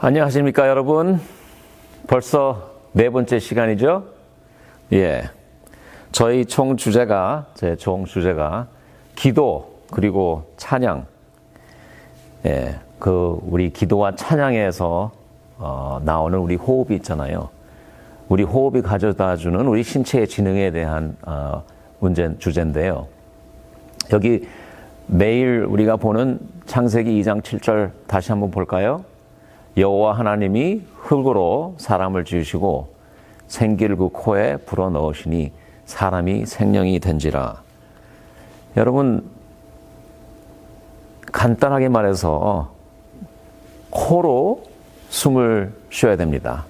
안녕하십니까, 여러분. 벌써 네 번째 시간이죠? 예. 제 총 주제가 기도, 그리고 찬양. 예. 우리 기도와 찬양에서, 나오는 우리 호흡이 있잖아요. 우리 호흡이 가져다 주는 우리 신체의 지능에 대한, 주제인데요. 여기 매일 우리가 보는 창세기 2장 7절 다시 한번 볼까요? 여호와 하나님이 흙으로 사람을 지으시고 생기를 그 코에 불어넣으시니 사람이 생명이 된지라. 여러분, 간단하게 말해서 코로 숨을 쉬어야 됩니다.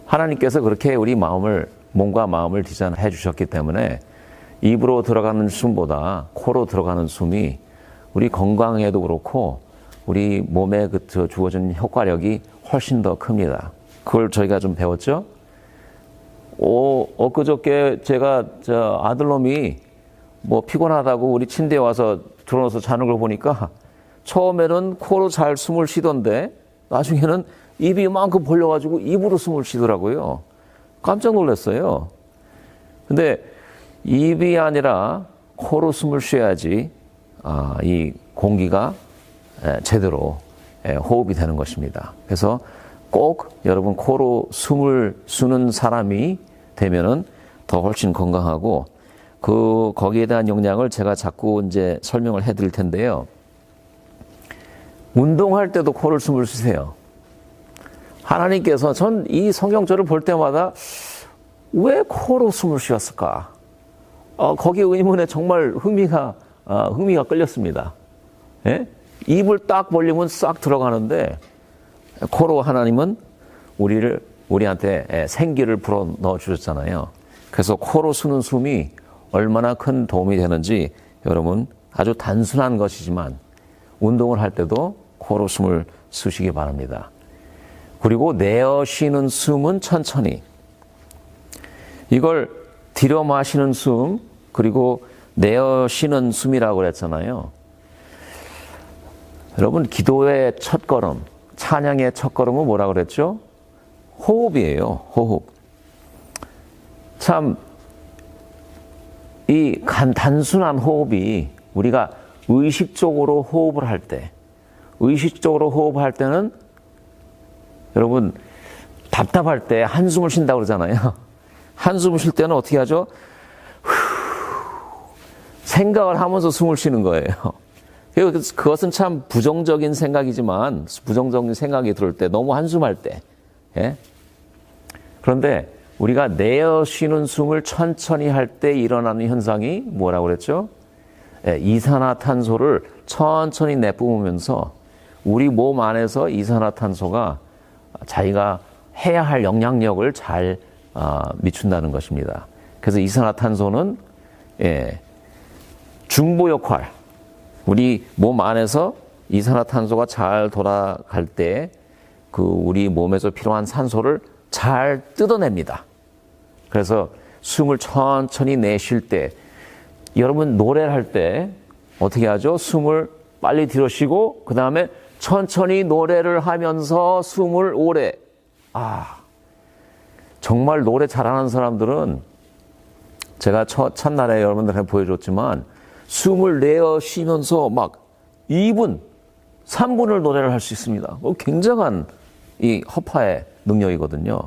하나님께서 그렇게 우리 몸과 마음을 디자인해 주셨기 때문에 입으로 들어가는 숨보다 코로 들어가는 숨이 우리 건강에도 그렇고 우리 몸에 주어진 효과력이 훨씬 더 큽니다. 그걸 저희가 좀 배웠죠? 엊그저께 제가 아들놈이 피곤하다고 우리 침대에 와서 들어눠서 자는 걸 보니까 처음에는 코로 잘 숨을 쉬던데 나중에는 입이 이만큼 벌려가지고 입으로 숨을 쉬더라고요. 깜짝 놀랐어요. 근데 입이 아니라 코로 숨을 쉬어야지 이 공기가 제대로 호흡이 되는 것입니다. 그래서 꼭 여러분 코로 숨을 쉬는 사람이 되면은 더 훨씬 건강하고 거기에 대한 영향을 제가 자꾸 이제 설명을 해드릴 텐데요. 운동할 때도 코를 숨을 쉬세요. 하나님께서 전 이 성경절을 볼 때마다 왜 코로 숨을 쉬었을까? 거기에 의문에 정말 흥미가 끌렸습니다. 예? 입을 딱 벌리면 싹 들어가는데 코로 하나님은 우리한테 생기를 불어 넣어 주셨잖아요. 그래서 코로 쉬는 숨이 얼마나 큰 도움이 되는지 여러분 아주 단순한 것이지만 운동을 할 때도 코로 숨을 쉬시기 바랍니다. 그리고 내어 쉬는 숨은 천천히. 이걸 들여 마시는 숨 그리고 내어 쉬는 숨이라고 그랬잖아요. 여러분, 기도의 첫걸음, 찬양의 첫걸음은 뭐라고 그랬죠? 호흡이에요, 호흡. 참, 이 단순한 호흡이 우리가 의식적으로 호흡을 할 때는 여러분, 답답할 때 한숨을 쉰다고 그러잖아요. 한숨을 쉴 때는 어떻게 하죠? 생각을 하면서 숨을 쉬는 거예요. 그것은 참 부정적인 생각이지만, 부정적인 생각이 들을 때, 너무 한숨할 때. 예? 그런데 우리가 내어 쉬는 숨을 천천히 할 때 일어나는 현상이 뭐라고 그랬죠? 예, 이산화탄소를 천천히 내뿜으면서 우리 몸 안에서 이산화탄소가 자기가 해야 할 영향력을 잘 미춘다는 것입니다. 그래서 이산화탄소는 중보 역할, 우리 몸 안에서 이산화탄소가 잘 돌아갈 때 우리 몸에서 필요한 산소를 잘 뜯어냅니다. 그래서 숨을 천천히 내쉴 때, 여러분 노래를 할 때 어떻게 하죠? 숨을 빨리 들여쉬고 그 다음에 천천히 노래를 하면서 숨을 오래. 정말 노래 잘하는 사람들은 제가 첫날에 여러분들한테 보여줬지만 숨을 내어 쉬면서 막 2분, 3분을 노래를 할 수 있습니다. 굉장한 이 허파의 능력이거든요.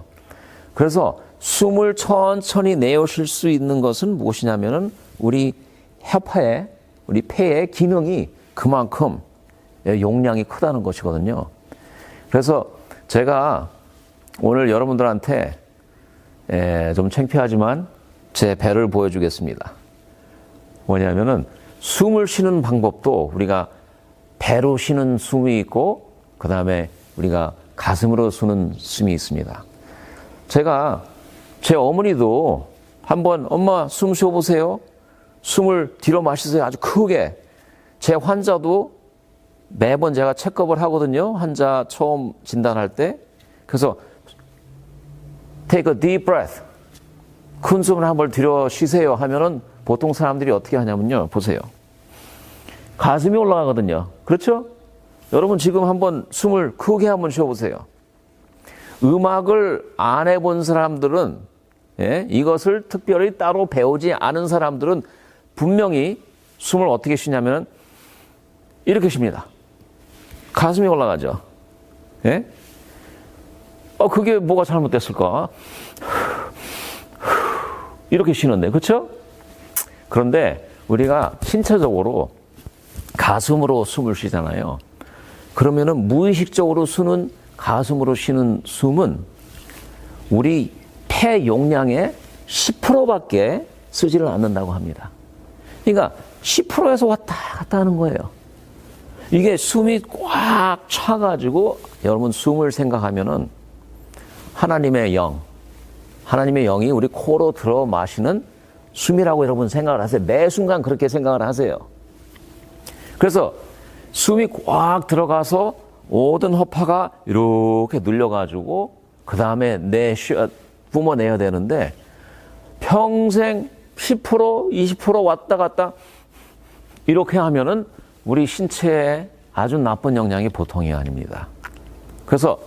그래서 숨을 천천히 내어 쉴 수 있는 것은 무엇이냐면은 우리 우리 폐의 기능이 그만큼 용량이 크다는 것이거든요. 그래서 제가 오늘 여러분들한테 좀 창피하지만 제 배를 보여주겠습니다. 뭐냐면은 숨을 쉬는 방법도 우리가 배로 쉬는 숨이 있고 그 다음에 우리가 가슴으로 쉬는 숨이 있습니다. 제가 제 어머니도 한번 엄마 숨 쉬어보세요. 숨을 뒤로 마시세요. 아주 크게. 제 환자도 매번 제가 체크업을 하거든요. 환자 처음 진단할 때. 그래서 take a deep breath. 큰 숨을 한번 들여 쉬세요 하면은 보통 사람들이 어떻게 하냐면요. 보세요. 가슴이 올라가거든요. 그렇죠? 여러분 지금 한번 숨을 크게 한번 쉬어보세요. 음악을 안 해본 사람들은, 예? 이것을 특별히 따로 배우지 않은 사람들은 분명히 숨을 어떻게 쉬냐면 이렇게 쉽니다. 가슴이 올라가죠. 예? 그게 뭐가 잘못됐을까? 이렇게 쉬는데, 그렇죠? 그런데 우리가 신체적으로 가슴으로 숨을 쉬잖아요. 그러면은 무의식적으로 가슴으로 쉬는 숨은 우리 폐 용량의 10%밖에 쓰지를 않는다고 합니다. 그러니까 10%에서 왔다 갔다 하는 거예요. 이게 숨이 꽉 차가지고 여러분 숨을 생각하면은 하나님의 영이 우리 코로 들어 마시는 숨이라고 여러분 생각을 하세요. 매 순간 그렇게 생각을 하세요. 그래서 숨이 꽉 들어가서 모든 허파가 이렇게 눌려가지고 그 다음에 뿜어내야 되는데 평생 10%, 20% 왔다 갔다 이렇게 하면은 우리 신체에 아주 나쁜 영향이 보통이 아닙니다. 그래서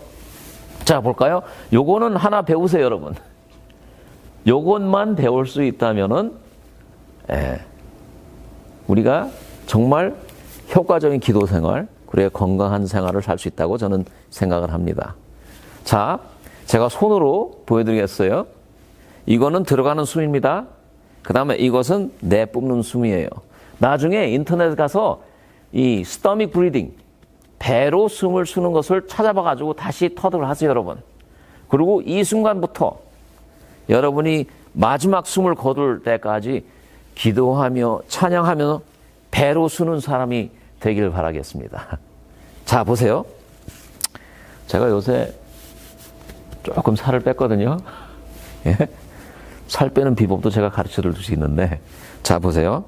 자 볼까요? 요거는 하나 배우세요, 여러분. 요것만 배울 수 있다면은 우리가 정말 효과적인 기도 생활, 그리고 건강한 생활을 살 수 있다고 저는 생각을 합니다. 자, 제가 손으로 보여드리겠어요. 이거는 들어가는 숨입니다. 그 다음에 이것은 내뿜는 숨이에요. 나중에 인터넷 가서 이 스토믹 브리딩, 배로 숨을 쉬는 것을 찾아봐가지고 다시 터득을 하세요, 여러분. 그리고 이 순간부터 여러분이 마지막 숨을 거둘 때까지 기도하며 찬양하며 배로 쉬는 사람이 되기를 바라겠습니다. 자, 보세요. 제가 요새 조금 살을 뺐거든요. 예? 살 빼는 비법도 제가 가르쳐 드릴 수 있는데, 자, 보세요.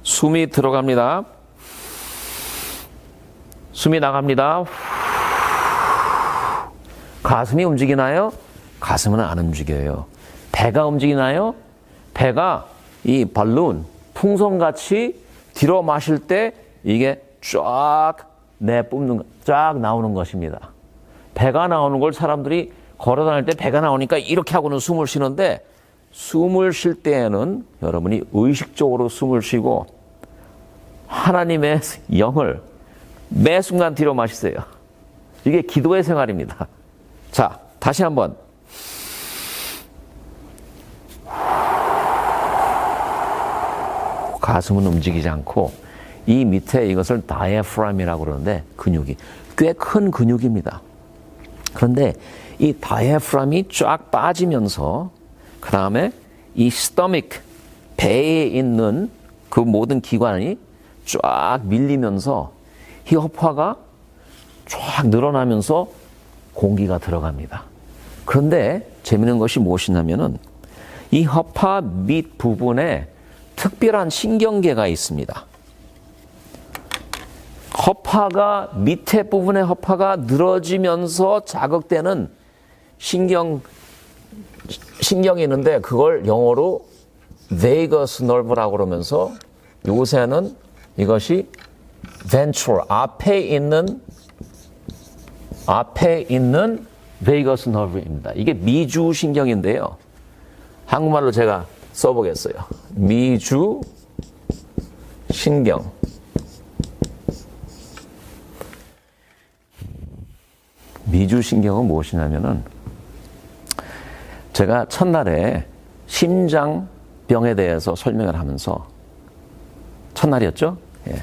숨이 들어갑니다. 숨이 나갑니다. 가슴이 움직이나요? 가슴은 안 움직여요. 배가 움직이나요? 배가 이 발룬, 풍선같이 들어 마실 때 이게 쫙 쫙 나오는 것입니다. 배가 나오는 걸 사람들이 걸어 다닐 때 배가 나오니까 이렇게 하고는 숨을 쉬는데, 숨을 쉴 때에는 여러분이 의식적으로 숨을 쉬고 하나님의 영을 매 순간 들여 마시세요. 이게 기도의 생활입니다. 자, 다시 한번. 가슴은 움직이지 않고 이 밑에 이것을 다이아프람이라고 그러는데 근육이 꽤 큰 근육입니다. 그런데 이 다이아프람이 쫙 빠지면서 그 다음에 이 스토믹, 배에 있는 그 모든 기관이 쫙 밀리면서 이 허파가 쫙 늘어나면서 공기가 들어갑니다. 그런데 재미있는 것이 무엇이냐면은 이 허파 밑 부분에 특별한 신경계가 있습니다. 허파가 밑에 부분의 허파가 늘어지면서 자극되는 신경이 있는데 그걸 영어로 vagus nerve라고 그러면서 요새는 이것이 ventral 앞에 있는 vagus nerve입니다. 이게 미주 신경인데요. 한국말로 제가 써보겠어요. 미주 신경. 미주 신경은 무엇이냐면은 제가 첫날에 심장병에 대해서 설명을 하면서 첫날이었죠? 예.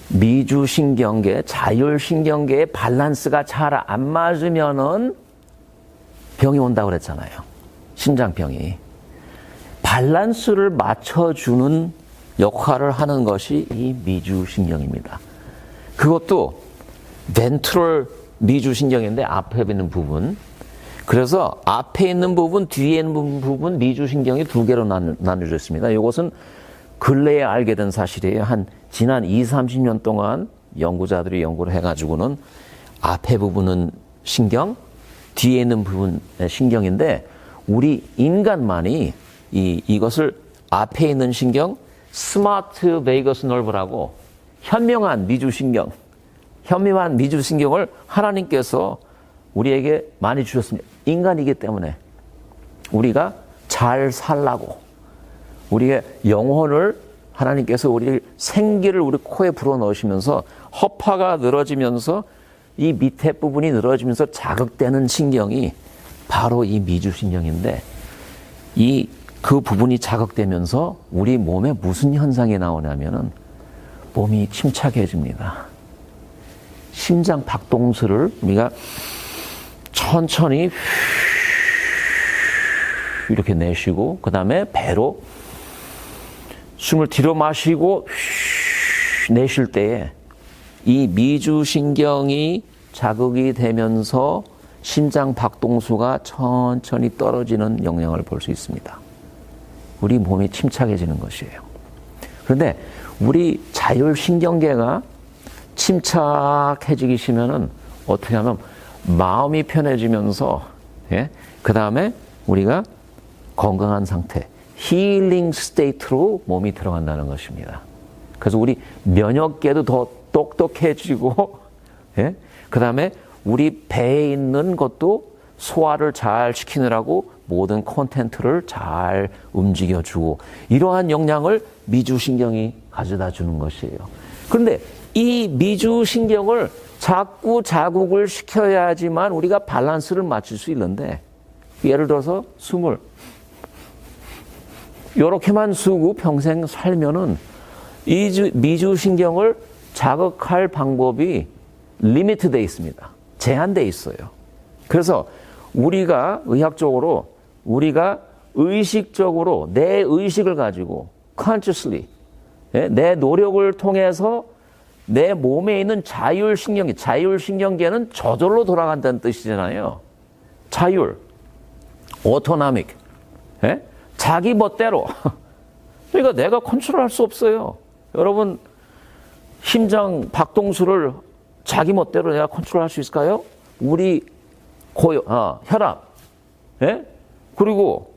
미주 신경계, 자율 신경계의 밸런스가 잘 안 맞으면은 병이 온다고 그랬잖아요. 심장병이. 밸런스를 맞춰주는 역할을 하는 것이 이 미주 신경입니다. 그것도 벤트럴 미주 신경인데 앞에 있는 부분. 그래서 앞에 있는 부분, 뒤에 있는 부분 미주 신경이 두 개로 나눠져 있습니다. 이것은 근래에 알게 된 사실이에요. 지난 20-30년 동안 연구자들이 연구를 해가지고는 앞에 부분은 신경, 뒤에 있는 부분의 신경인데 우리 인간만이 이것을 앞에 있는 신경, 스마트 베이거스 너브라고 현명한 미주 신경을 하나님께서 우리에게 많이 주셨습니다. 인간이기 때문에 우리가 잘 살라고 우리의 영혼을 하나님께서 우리 생기를 우리 코에 불어넣으시면서 허파가 늘어지면서 이 밑에 부분이 늘어지면서 자극되는 신경이 바로 이 미주신경인데 그 부분이 자극되면서 우리 몸에 무슨 현상이 나오냐면은 몸이 침착해집니다. 심장 박동수를 우리가 천천히 이렇게 내쉬고 그 다음에 배로 숨을 뒤로 마시고 내쉴 때에 이 미주신경이 자극이 되면서 심장 박동수가 천천히 떨어지는 영향을 볼 수 있습니다. 우리 몸이 침착해지는 것이에요. 그런데 우리 자율신경계가 침착해지기 시면은 어떻게 하면 마음이 편해지면서 그 다음에 우리가 건강한 상태, 힐링 스테이트로 몸이 들어간다는 것입니다. 그래서 우리 면역계도 더 똑똑해지고 그 다음에 우리 배에 있는 것도 소화를 잘 시키느라고 모든 콘텐츠를 잘 움직여주고 이러한 영향을 미주신경이 가져다 주는 것이에요. 그런데 이 미주신경을 자꾸 자극을 시켜야지만 우리가 밸런스를 맞출 수 있는데 예를 들어서 숨을 이렇게만 쉬고 평생 살면은 이 미주신경을 자극할 방법이 리미트되어 있습니다. 제한되어 있어요. 그래서 우리가 의학적으로 우리가 의식적으로 내 의식을 가지고 consciously 내 노력을 통해서 내 몸에 있는 자율신경계는 저절로 돌아간다는 뜻이잖아요. 자율, autonomic, 자기 멋대로. 그러니까 내가 컨트롤할 수 없어요. 여러분 심장 박동수를 자기 멋대로 내가 컨트롤할 수 있을까요? 우리 혈압, 그리고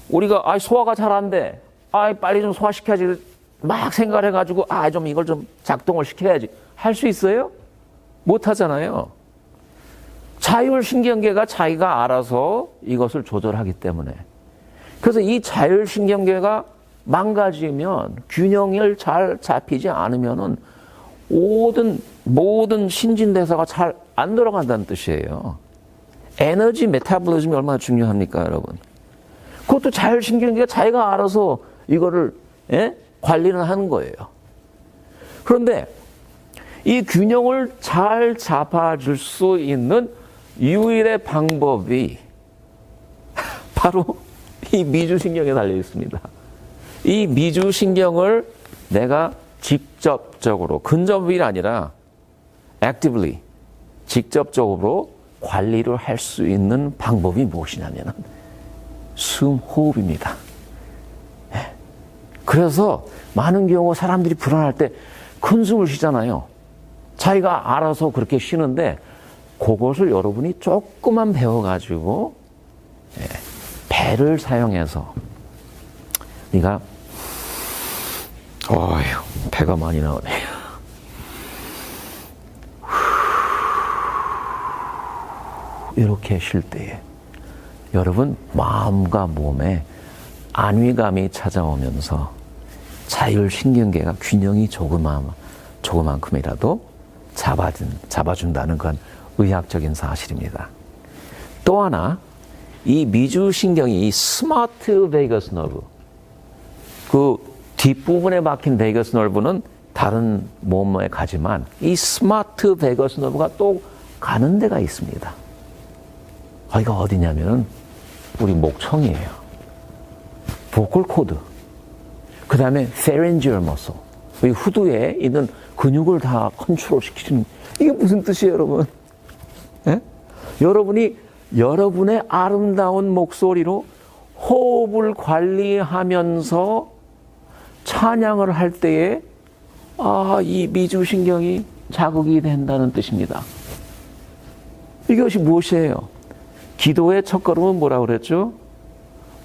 우리가 소화가 잘 안 돼, 빨리 좀 소화시켜야지 막 생각을 해가지고 좀 이걸 좀 작동을 시켜야지 할 수 있어요? 못 하잖아요. 자율신경계가 자기가 알아서 이것을 조절하기 때문에. 그래서 이 자율신경계가 망가지면 균형을 잘 잡히지 않으면은 모든 신진대사가 잘 안 들어간다는 뜻이에요. 에너지 메타볼리즘이 얼마나 중요합니까, 여러분? 그것도 자율신경계가 자기가 알아서 이거를 관리를 하는 거예요. 그런데 이 균형을 잘 잡아줄 수 있는 유일의 방법이 바로 이 미주신경에 달려 있습니다. 이 미주신경을 내가 직접적으로, 근접이 아니라 actively, 직접적으로 관리를 할 수 있는 방법이 무엇이냐면 숨, 호흡입니다. 그래서 많은 경우 사람들이 불안할 때 큰 숨을 쉬잖아요. 자기가 알아서 그렇게 쉬는데 그것을 여러분이 조금만 배워가지고 배를 사용해서 네가 배가 많이 나오네. 이렇게 쉴 때에 여러분 마음과 몸에 안위감이 찾아오면서 자율신경계가 균형이 조그만큼이라도 잡아준다는 건 의학적인 사실입니다. 또 하나, 이 미주신경이 이 스마트 베이거스 너브, 그 뒷부분에 박힌 베이거스 너브는 다른 몸에 가지만 이 스마트 베이거스 너브가 또 가는 데가 있습니다. 거기가 어디냐면은 우리 목청이에요. 보컬 코드. 그 다음에 pharyngeal muscle. 이 후두에 있는 근육을 다 컨트롤 시키는, 이게 무슨 뜻이에요, 여러분? 여러분이 여러분의 아름다운 목소리로 호흡을 관리하면서 찬양을 할 때에 이 미주신경이 자극이 된다는 뜻입니다. 이것이 무엇이에요? 기도의 첫걸음은 뭐라고 그랬죠?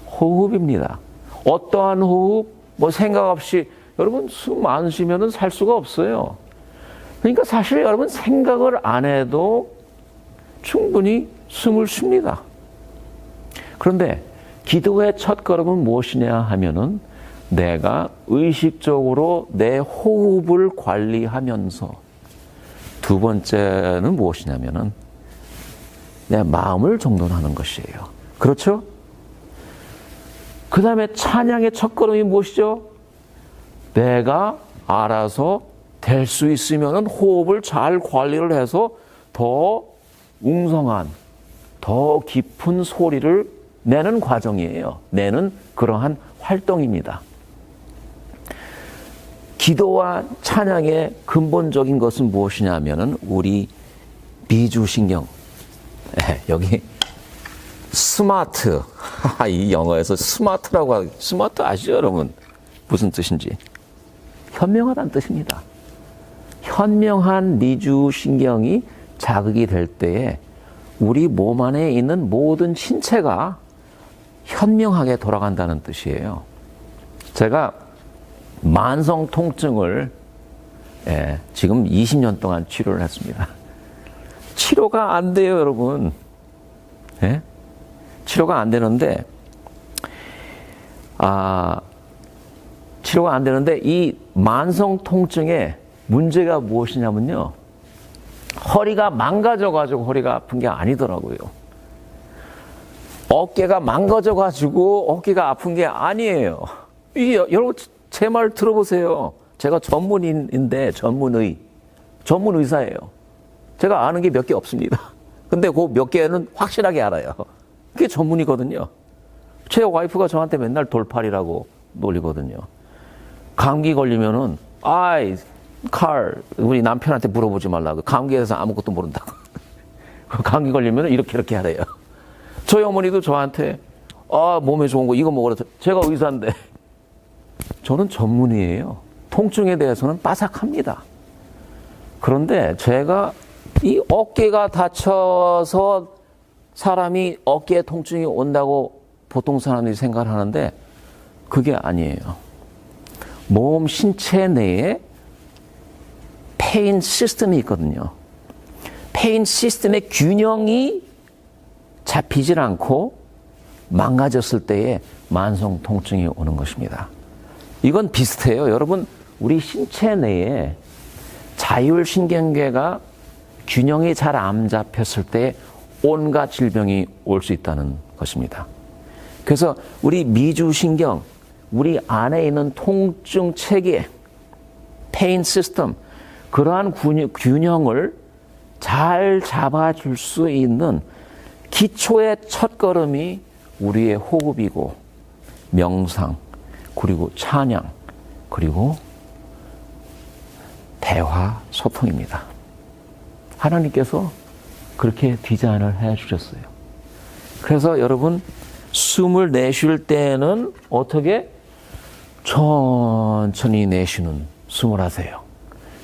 호흡입니다. 어떠한 호흡? 생각 없이, 여러분 숨 안 쉬면은 살 수가 없어요. 그러니까 사실 여러분 생각을 안 해도 충분히 숨을 쉽니다. 그런데 기도의 첫걸음은 무엇이냐 하면은 내가 의식적으로 내 호흡을 관리하면서, 두 번째는 무엇이냐면은 내 마음을 정돈하는 것이에요. 그렇죠? 그 다음에 찬양의 첫걸음이 무엇이죠? 내가 알아서 될 수 있으면은 호흡을 잘 관리를 해서 더 웅성한, 더 깊은 소리를 내는 과정이에요. 내는 그러한 활동입니다. 기도와 찬양의 근본적인 것은 무엇이냐면은 우리 미주신경, 여기 스마트, 이 영어에서 스마트라고 하고, 스마트 아시죠 여러분? 무슨 뜻인지. 현명하다는 뜻입니다. 현명한 미주신경이 자극이 될 때에 우리 몸 안에 있는 모든 신체가 현명하게 돌아간다는 뜻이에요. 제가 만성 통증을 지금 20년 동안 치료를 했습니다. 치료가 안 돼요, 여러분. 치료가 안 되는데, 치료가 안 되는데, 이 만성 통증의 문제가 무엇이냐면요. 허리가 망가져가지고 허리가 아픈 게 아니더라고요. 어깨가 망가져가지고 어깨가 아픈 게 아니에요. 이게 여러분 제 말 들어보세요. 제가 전문인인데 전문 의사예요. 제가 아는 게 몇 개 없습니다. 근데 그 몇 개는 확실하게 알아요. 그게 전문이거든요. 제 와이프가 저한테 맨날 돌팔이라고 놀리거든요. 감기 걸리면은 우리 남편한테 물어보지 말라고. 감기에 대해서 아무것도 모른다고. 감기 걸리면 이렇게 하래요. 저희 어머니도 저한테 몸에 좋은 거 이거 먹으라. 제가 의사인데 저는 전문의예요. 통증에 대해서는 빠삭합니다. 그런데 제가 이 어깨가 다쳐서 사람이 어깨에 통증이 온다고 보통 사람들이 생각을 하는데 그게 아니에요. 몸 신체 내에 페인 시스템이 있거든요. 페인 시스템의 균형이 잡히질 않고 망가졌을 때에 만성 통증이 오는 것입니다. 이건 비슷해요. 여러분, 우리 신체 내에 자율신경계가 균형이 잘 안 잡혔을 때 온갖 질병이 올 수 있다는 것입니다. 그래서 우리 미주신경, 우리 안에 있는 통증 체계, 페인 시스템, 그러한 균형을 잘 잡아줄 수 있는 기초의 첫걸음이 우리의 호흡이고 명상, 그리고 찬양, 그리고 대화, 소통입니다. 하나님께서 그렇게 디자인을 해 주셨어요. 그래서 여러분 숨을 내쉴 때는 어떻게? 천천히 내쉬는 숨을 하세요.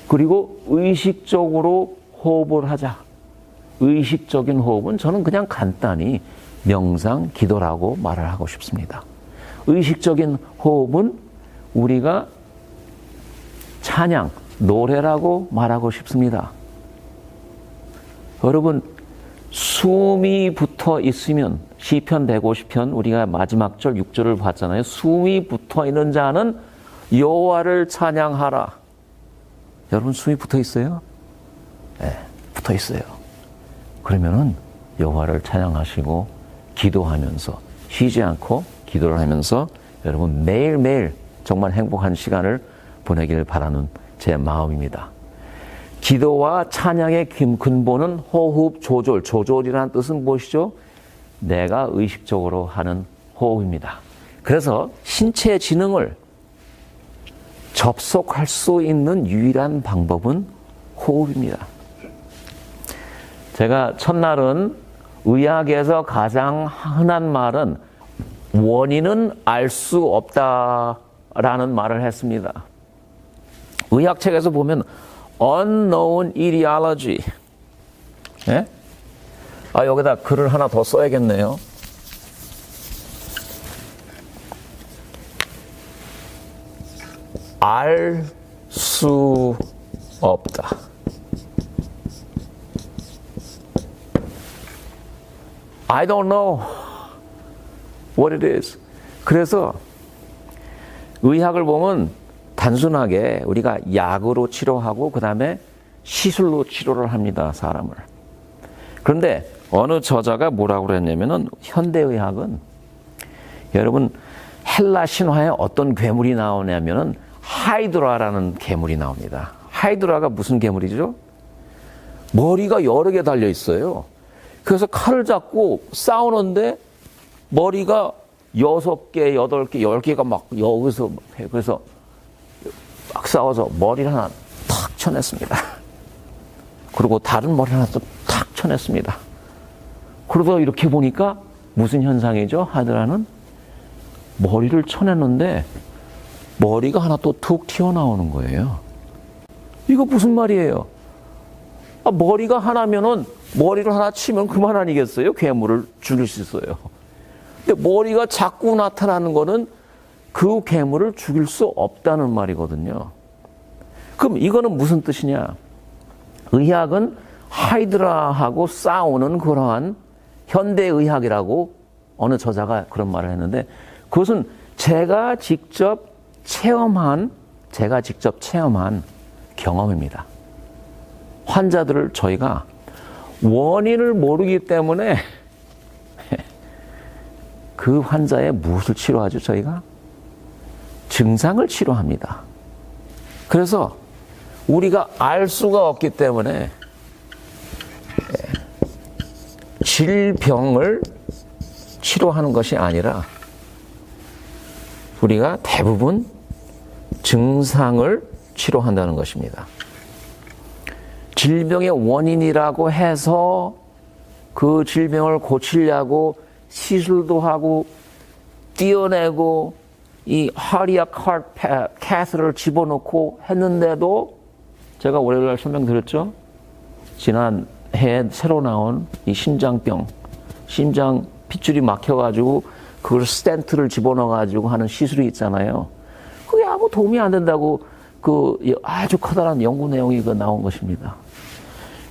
그리고 의식적으로 호흡을 하자. 의식적인 호흡은 저는 그냥 간단히 명상, 기도라고 말을 하고 싶습니다. 의식적인 호흡은 우리가 찬양, 노래라고 말하고 싶습니다. 여러분, 숨이 붙어 있으면 시편 150편 우리가 마지막 절 6절을 봤잖아요. 숨이 붙어 있는 자는 여호와를 찬양하라. 여러분 숨이 붙어 있어요? 네, 붙어 있어요. 그러면은 여호와를 찬양하시고 기도하면서 쉬지 않고 기도를 하면서 여러분 매일매일 정말 행복한 시간을 보내길 바라는 제 마음입니다. 기도와 찬양의 근본은 호흡 조절. 조절이라는 뜻은 무엇이죠? 내가 의식적으로 하는 호흡입니다. 그래서 신체 지능을 접속할 수 있는 유일한 방법은 호흡입니다. 제가 첫날은 의학에서 가장 흔한 말은 원인은 알 수 없다라는 말을 했습니다. 의학책에서 보면 unknown etiology. 예? 여기다 글을 하나 더 써야겠네요. 알 수 없다. I don't know what it is. 그래서 의학을 보면 단순하게 우리가 약으로 치료하고 그 다음에 시술로 치료를 합니다, 사람을. 그런데 어느 저자가 뭐라고 그랬냐면은 현대의학은 여러분 헬라 신화에 어떤 괴물이 나오냐면은 하이드라라는 괴물이 나옵니다. 하이드라가 무슨 괴물이죠? 머리가 여러 개 달려 있어요. 그래서 칼을 잡고 싸우는데 머리가 6개, 8개, 10개가 막 여기서 해. 그래서 막 싸워서 머리를 하나 탁 쳐냈습니다. 그리고 다른 머리 하나 또 탁 쳐냈습니다. 그러다 이렇게 보니까 무슨 현상이죠? 하드라는 머리를 쳐냈는데 머리가 하나 또 툭 튀어나오는 거예요. 이거 무슨 말이에요? 머리가 하나면은 머리를 하나 치면 그만 아니겠어요? 괴물을 죽일 수 있어요. 근데 머리가 자꾸 나타나는 거는 그 괴물을 죽일 수 없다는 말이거든요. 그럼 이거는 무슨 뜻이냐? 의학은 하이드라하고 싸우는 그러한 현대의학이라고 어느 저자가 그런 말을 했는데 그것은 제가 직접 체험한 경험입니다. 환자들을 저희가 원인을 모르기 때문에 그 환자의 무엇을 치료하죠? 저희가 증상을 치료합니다. 그래서 우리가 알 수가 없기 때문에 질병을 치료하는 것이 아니라 우리가 대부분 증상을 치료한다는 것입니다. 질병의 원인이라고 해서 그 질병을 고치려고 시술도 하고 띄어내고 이 하리아 카테를 집어넣고 했는데도 제가 월요일날 설명드렸죠. 지난 해에 새로 나온 이 심장병, 심장 핏줄이 막혀가지고 그걸 스텐트를 집어넣어가지고 하는 시술이 있잖아요. 그게 아무 도움이 안 된다고 그 아주 커다란 연구 내용이 나온 것입니다.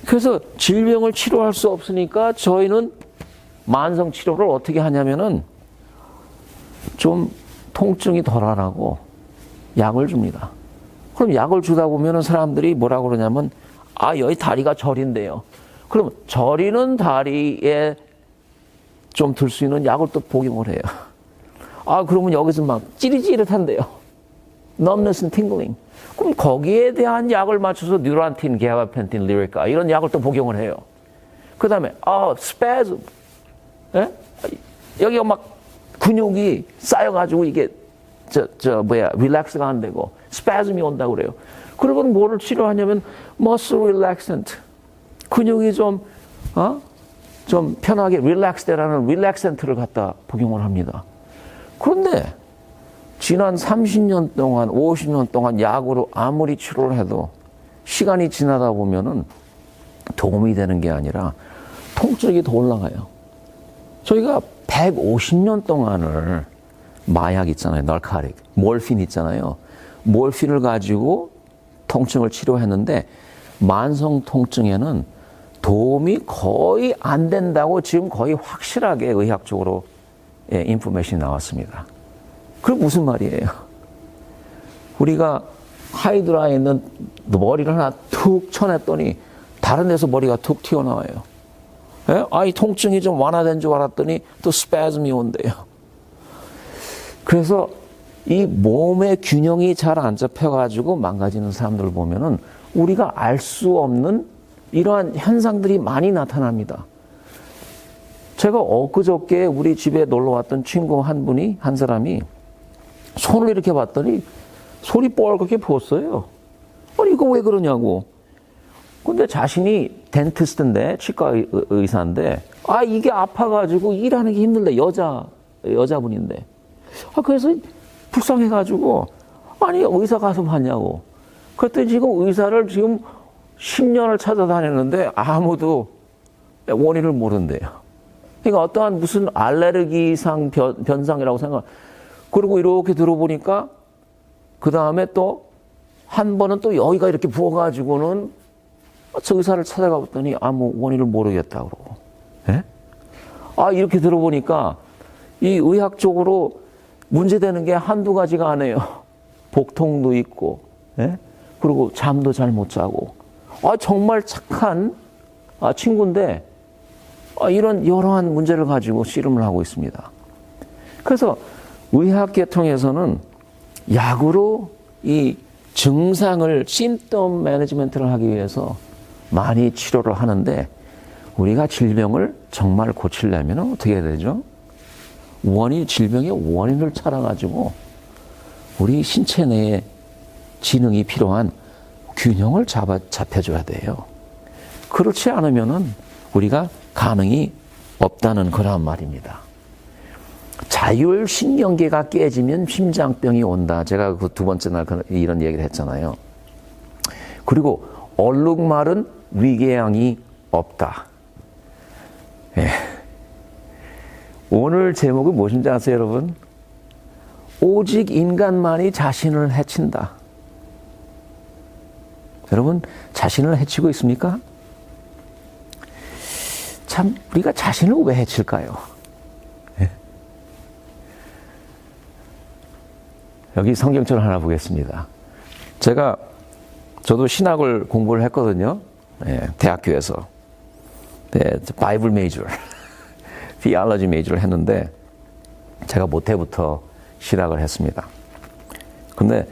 그래서 질병을 치료할 수 없으니까 저희는 만성 치료를 어떻게 하냐면은 좀 통증이 덜하라고 약을 줍니다. 그럼 약을 주다 보면은 사람들이 뭐라고 그러냐면 여기 다리가 저린대요. 그럼 저리는 다리에 좀 들 수 있는 약을 또 복용을 해요. 그러면 여기서 막 찌릿찌릿한데요. numbness and tingling. 그럼 거기에 대한 약을 맞춰서 뉴란틴, 게바펜틴, 리리카 이런 약을 또 복용을 해요. 그 다음에 spasm. 예? 여기가 막 근육이 쌓여가지고 이게 릴렉스가 안 되고 스파즘이 온다고 그래요. 그러면 뭐를 치료하냐면 muscle relaxant. 근육이 좀 편하게 릴렉스 되라는 릴렉센트를 갖다 복용을 합니다. 그런데 지난 30년 동안 50년 동안 약으로 아무리 치료를 해도 시간이 지나다 보면은 도움이 되는 게 아니라 통증이 더 올라가요. 저희가 150년 동안을 마약 있잖아요. narcotic, 몰핀 있잖아요. 몰핀을 가지고 통증을 치료했는데 만성 통증에는 도움이 거의 안 된다고 지금 거의 확실하게 의학적으로 인포메이션이 나왔습니다. 그럼 무슨 말이에요? 우리가 하이드라에 있는 머리를 하나 툭 쳐냈더니 다른 데서 머리가 툭 튀어나와요. 이 통증이 좀 완화된 줄 알았더니 또 스파즘이 온대요. 그래서 이 몸의 균형이 잘 안 잡혀가지고 망가지는 사람들을 보면은 우리가 알 수 없는 이러한 현상들이 많이 나타납니다. 제가 엊그저께 우리 집에 놀러 왔던 친구 한 사람이 손을 이렇게 봤더니 손이 뻘겋게 부었어요. 이거 왜 그러냐고. 근데 자신이 덴티스트인데, 치과 의사인데, 이게 아파가지고 일하는 게 힘들대. 여자분인데. 그래서 불쌍해가지고, 의사 가서 봤냐고. 그랬더니 지금 의사를 지금 10년을 찾아다녔는데 아무도 원인을 모른대요. 그러니까 어떠한 무슨 알레르기상 변상이라고 생각. 그리고 이렇게 들어보니까 그 다음에 또 한 번은 또 여기가 이렇게 부어가지고는 저 의사를 찾아가 봤더니 아무 원인을 모르겠다고 그러고. 예? 이렇게 들어보니까 이 의학적으로 문제되는 게 한두 가지가 아니에요. 복통도 있고, 예? 그리고 잠도 잘 못 자고. 정말 착한 친구인데, 이런 여러한 문제를 가지고 씨름을 하고 있습니다. 그래서 의학 계통에서는 약으로 이 증상을 심덤 매니지먼트를 하기 위해서 많이 치료를 하는데, 우리가 질병을 정말 고치려면 어떻게 해야 되죠? 질병의 원인을 찾아가지고 우리 신체 내에 기능이 필요한 균형을 잡혀줘야 돼요. 그렇지 않으면은 우리가 가능이 없다는 그런 말입니다. 자율신경계가 깨지면 심장병이 온다. 제가 그 두 번째 날 이런 얘기를 했잖아요. 그리고 얼룩말은 위궤양이 없다. 예. 오늘 제목은 무엇인지 아세요, 여러분? 오직 인간만이 자신을 해친다. 여러분, 자신을 해치고 있습니까? 참, 우리가 자신을 왜 해칠까요? 예. 여기 성경책을 하나 보겠습니다. 저도 신학을 공부를 했거든요. 예, 대학교에서. 네, 바이블 메이저, theology 메이저를 했는데 제가 모태부터 신학을 했습니다. 근데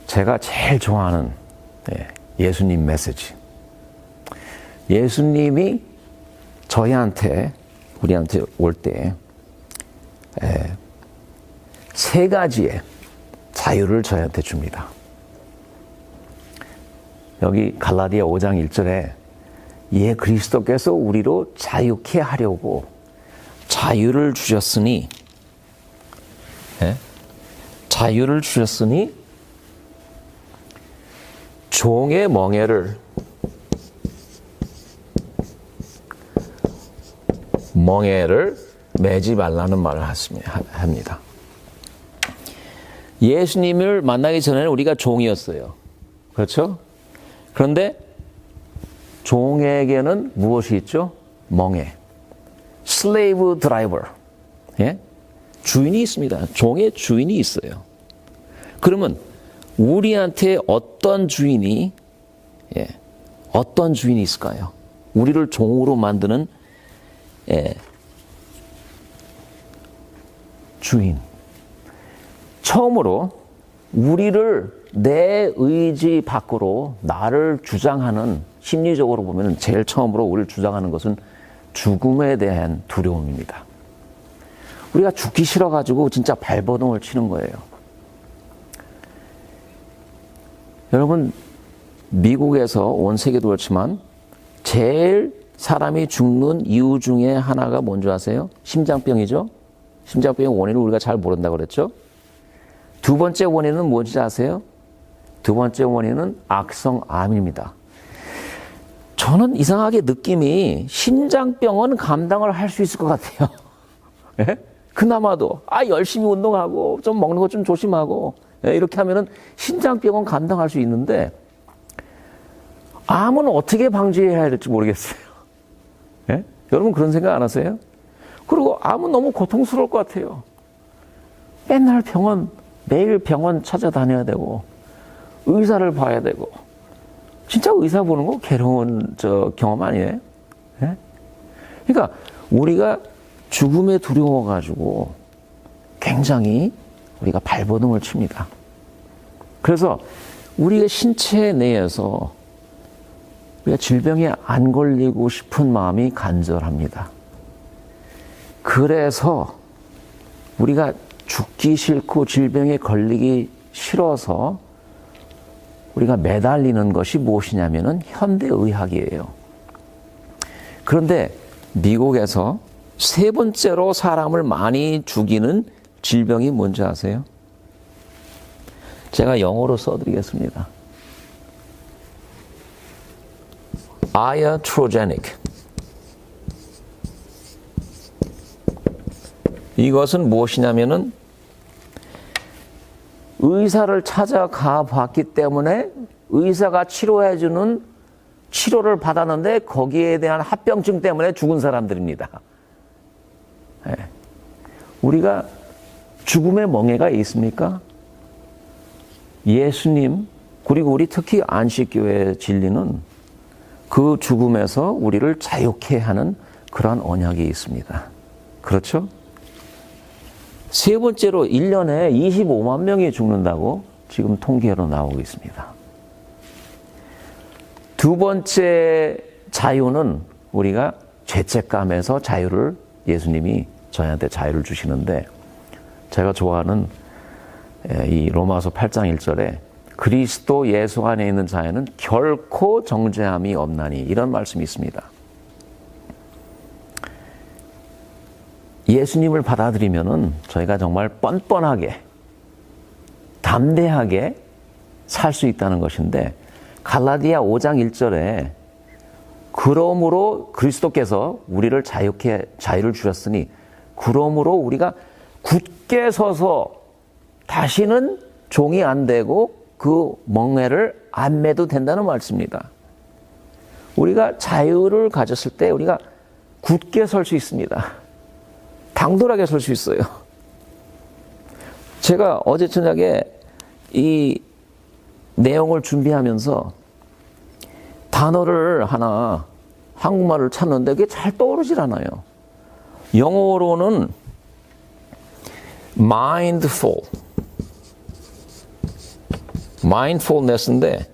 제가 제일 좋아하는 예수님 메시지. 예수님이 우리한테 올 때 세 가지의 자유를 저희한테 줍니다. 여기 갈라디아 5장 1절에 그리스도께서 우리로 자유케 하려고 자유를 주셨으니 종의 멍에를 매지 말라는 말을 합니다. 예수님을 만나기 전에는 우리가 종이었어요. 그렇죠? 그런데 종에게는 무엇이 있죠? 멍에. 슬레이브 드라이버. 예? 주인이 있습니다. 종의 주인이 있어요. 그러면 우리한테 어떤 주인이 있을까요? 우리를 종으로 만드는 주인. 처음으로 우리를 내 의지 밖으로 나를 주장하는, 심리적으로 보면 제일 처음으로 우리를 주장하는 것은 죽음에 대한 두려움입니다. 우리가 죽기 싫어가지고 진짜 발버둥을 치는 거예요. 여러분, 미국에서 온 세계도 그렇지만 제일 사람이 죽는 이유 중에 하나가 뭔지 아세요? 심장병이죠? 심장병의 원인을 우리가 잘 모른다고 그랬죠? 두 번째 원인은 뭔지 아세요? 두 번째 원인은 악성암입니다. 저는 이상하게 느낌이 심장병은 감당을 할 수 있을 것 같아요. 예? 그나마도 열심히 운동하고 좀 먹는 거 좀 조심하고 이렇게 하면은 심장병은 감당할 수 있는데 암은 어떻게 방지해야 될지 모르겠어요. 예? 여러분 그런 생각 안 하세요? 그리고 암은 너무 고통스러울 것 같아요. 맨날 매일 병원 찾아다녀야 되고 의사를 봐야 되고 진짜 의사 보는 거 괴로운 경험 아니에요? 예? 그러니까 우리가 죽음에 두려워가지고 굉장히 우리가 발버둥을 칩니다. 그래서 우리의 신체 내에서 우리가 질병에 안 걸리고 싶은 마음이 간절합니다. 그래서 우리가 죽기 싫고 질병에 걸리기 싫어서 우리가 매달리는 것이 무엇이냐면은 현대의학이에요. 그런데 미국에서 세 번째로 사람을 많이 죽이는 질병이 뭔지 아세요? 제가 영어로 써드리겠습니다. iatrogenic. 이것은 무엇이냐면은 의사를 찾아가 봤기 때문에 의사가 우리가 죽음의 멍에가 있습니까? 예수님, 그리고 우리 특히 안식교회의 진리는 그 죽음에서 우리를 자유케 하는 그러한 언약이 있습니다. 그렇죠? 세 번째로 1년에 25만 명이 죽는다고 지금 통계로 나오고 있습니다. 두 번째 자유는 우리가 죄책감에서 자유를 예수님이 저희한테 자유를 주시는데 제가 좋아하는 이 로마서 8장 1절에 그리스도 예수 안에 있는 자에는 결코 정죄함이 없나니 이런 말씀이 있습니다. 예수님을 받아들이면은 저희가 정말 뻔뻔하게 담대하게 살 수 있다는 것인데 갈라디아 5장 1절에 그러므로 그리스도께서 우리를 자유를 주셨으니 그러므로 우리가 굳게 서서 다시는 종이 안 되고 그 멍에를 안 매도 된다는 말씀입니다. 우리가 자유를 가졌을 때 우리가 굳게 설 수 있습니다. 당돌하게 설 수 있어요. 제가 어제 저녁에 이 내용을 준비하면서 단어를 하나 한국말을 찾는데 그게 잘 떠오르질 않아요. 영어로는 mindfulness인데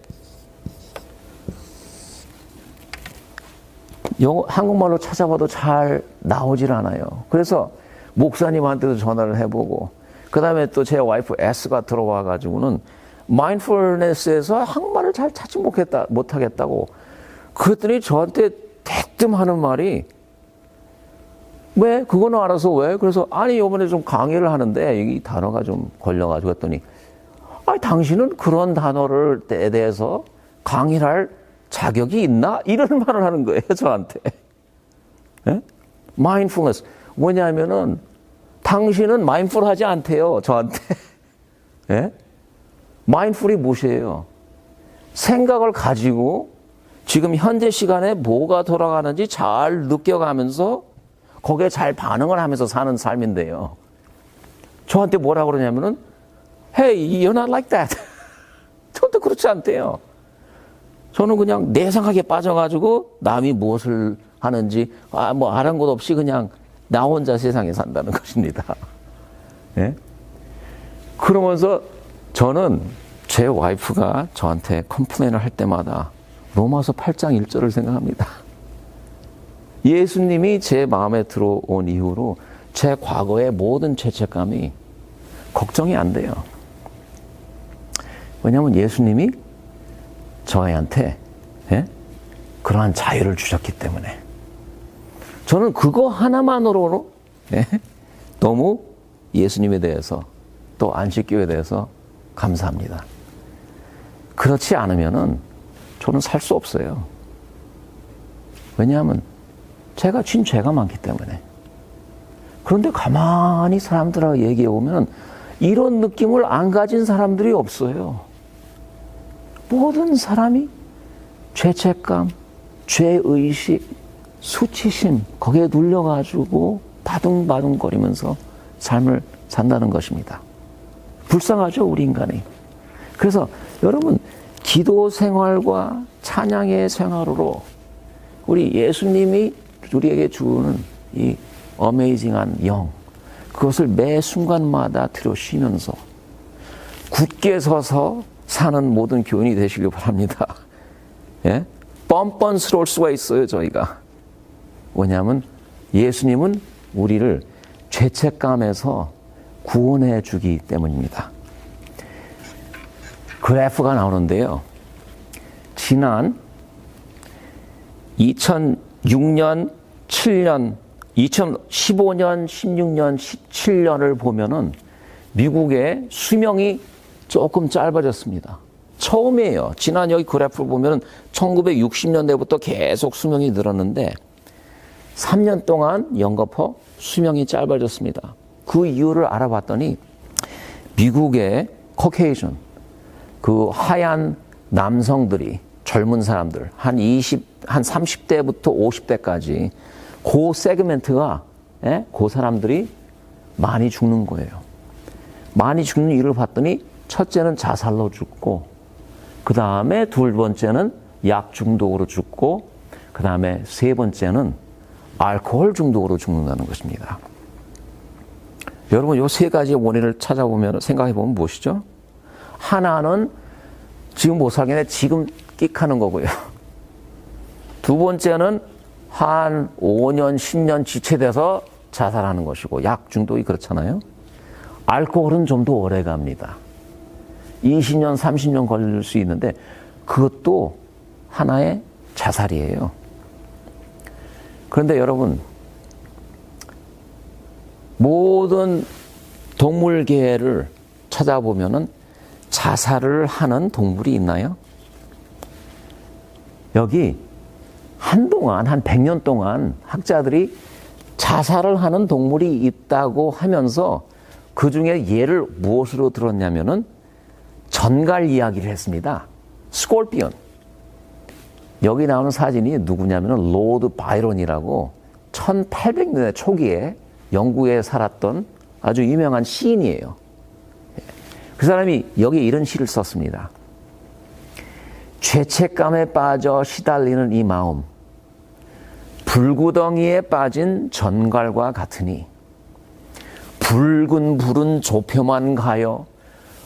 한국말로 찾아봐도 잘 나오질 않아요. 그래서 목사님한테도 전화를 해보고 그 다음에 또 제 와이프 S가 들어와 가지고는 마인드풀니스에서 한국말을 잘 찾지 못하겠다고 그랬더니 저한테 대뜸 하는 말이 왜? 그거는 알아서 왜? 그래서 아니 이번에 좀 강의를 하는데 이 단어가 좀 걸려가지고 했더니 아니 당신은 그런 단어에 대해서 강의를 할 자격이 있나? 이런 말을 하는 거예요 저한테. 예? 마인드풀니스. 뭐냐면은 당신은 마인드풀하지 않대요 저한테. 예? 마인드풀이 무엇이에요? 생각을 가지고 지금 현재 시간에 뭐가 돌아가는지 잘 느껴가면서 거기에 잘 반응을 하면서 사는 삶인데요. 저한테 뭐라 그러냐면은 Hey, you're not like that. 저한테 그렇지 않대요. 저는 그냥 내상하게 빠져가지고 남이 무엇을 하는지 뭐 아랑곳 없이 그냥 나 혼자 세상에 산다는 것입니다. 예? 그러면서 저는 제 와이프가 저한테 컴플레인을 할 때마다 로마서 8장 1절을 생각합니다. 예수님이 제 마음에 들어온 이후로 제 과거의 모든 죄책감이 걱정이 안 돼요. 왜냐하면 예수님이 저희한테 그러한 자유를 주셨기 때문에 저는 그거 하나만으로 너무 예수님에 대해서 또 안식교에 대해서 감사합니다. 그렇지 않으면은 저는 살 수 없어요. 왜냐하면 제가 진 죄가 많기 때문에. 그런데 가만히 사람들하고 얘기해 보면 이런 느낌을 안 가진 사람들이 없어요. 모든 사람이 죄책감, 죄의식, 수치심 거기에 눌려가지고 바둥바둥거리면서 삶을 산다는 것입니다. 불쌍하죠 우리 인간이. 그래서 여러분 기도 생활과 찬양의 생활으로 우리 예수님이 우리에게 주는 이 어메이징한 영 그것을 매 순간마다 들여쉬면서 굳게 서서 사는 모든 교인이 되시길 바랍니다. 예? 뻔뻔스러울 수가 있어요 저희가. 왜냐하면 예수님은 우리를 죄책감에서 구원해 주기 때문입니다. 그래프가 나오는데요. 지난 2006년, 7년, 2015년, 16년, 17년을 보면은 미국의 수명이 조금 짧아졌습니다. 처음이에요. 지난 여기 그래프를 보면은 1960년대부터 계속 수명이 늘었는데 3년 동안 연거푸 수명이 짧아졌습니다. 그 이유를 알아봤더니 미국의 코케이션 그 하얀 남성들이 젊은 사람들 한 30대부터 50대까지 그 세그멘트가 그 사람들이 많이 죽는 거예요. 많이 죽는 이유를 봤더니 첫째는 자살로 죽고, 그 다음에 두 번째는 약 중독으로 죽고, 그 다음에 세 번째는 알코올 중독으로 죽는다는 것입니다. 여러분, 이 세 가지의 원인을 찾아보면, 생각해보면 무엇이죠? 하나는 지금 못 살겠네, 지금 끽하는 거고요. 두 번째는 한 5년, 10년 지체돼서 자살하는 것이고, 약 중독이 그렇잖아요. 알코올은 좀 더 오래 갑니다. 20년, 30년 걸릴 수 있는데, 그것도 하나의 자살이에요. 그런데 여러분, 모든 동물계를 찾아보면은 자살을 하는 동물이 있나요? 여기 한동안, 한 100년 동안 학자들이 자살을 하는 동물이 있다고 하면서 그 중에 예를 무엇으로 들었냐면은 전갈 이야기를 했습니다. 스콜피언. 여기 나오는 사진이 누구냐면은 로드 바이런이라고 1800년대 초기에 영국에 살았던 아주 유명한 시인이에요. 그 사람이 여기 이런 시를 썼습니다. 죄책감에 빠져 시달리는 이 마음, 불구덩이에 빠진 전갈과 같으니 붉은 불은 좁혀만 가요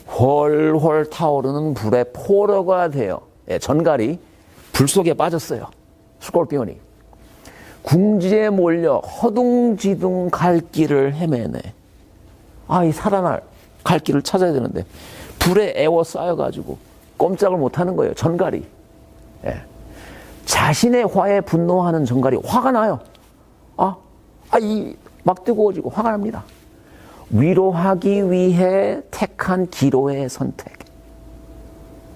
훨훨 타오르는 불의 포로가 되어. 전갈이 불 속에 빠졌어요. 스콜피온이. 궁지에 몰려 허둥지둥 갈 길을 헤매네. 이 살아날 갈 길을 찾아야 되는데 불에 에워싸여가지고 꼼짝을 못하는 거예요. 전갈이. 자신의 화에 분노하는 전갈이 화가 나요. 막 뜨거워지고 화가 납니다. 위로하기 위해 택한 기로의 선택.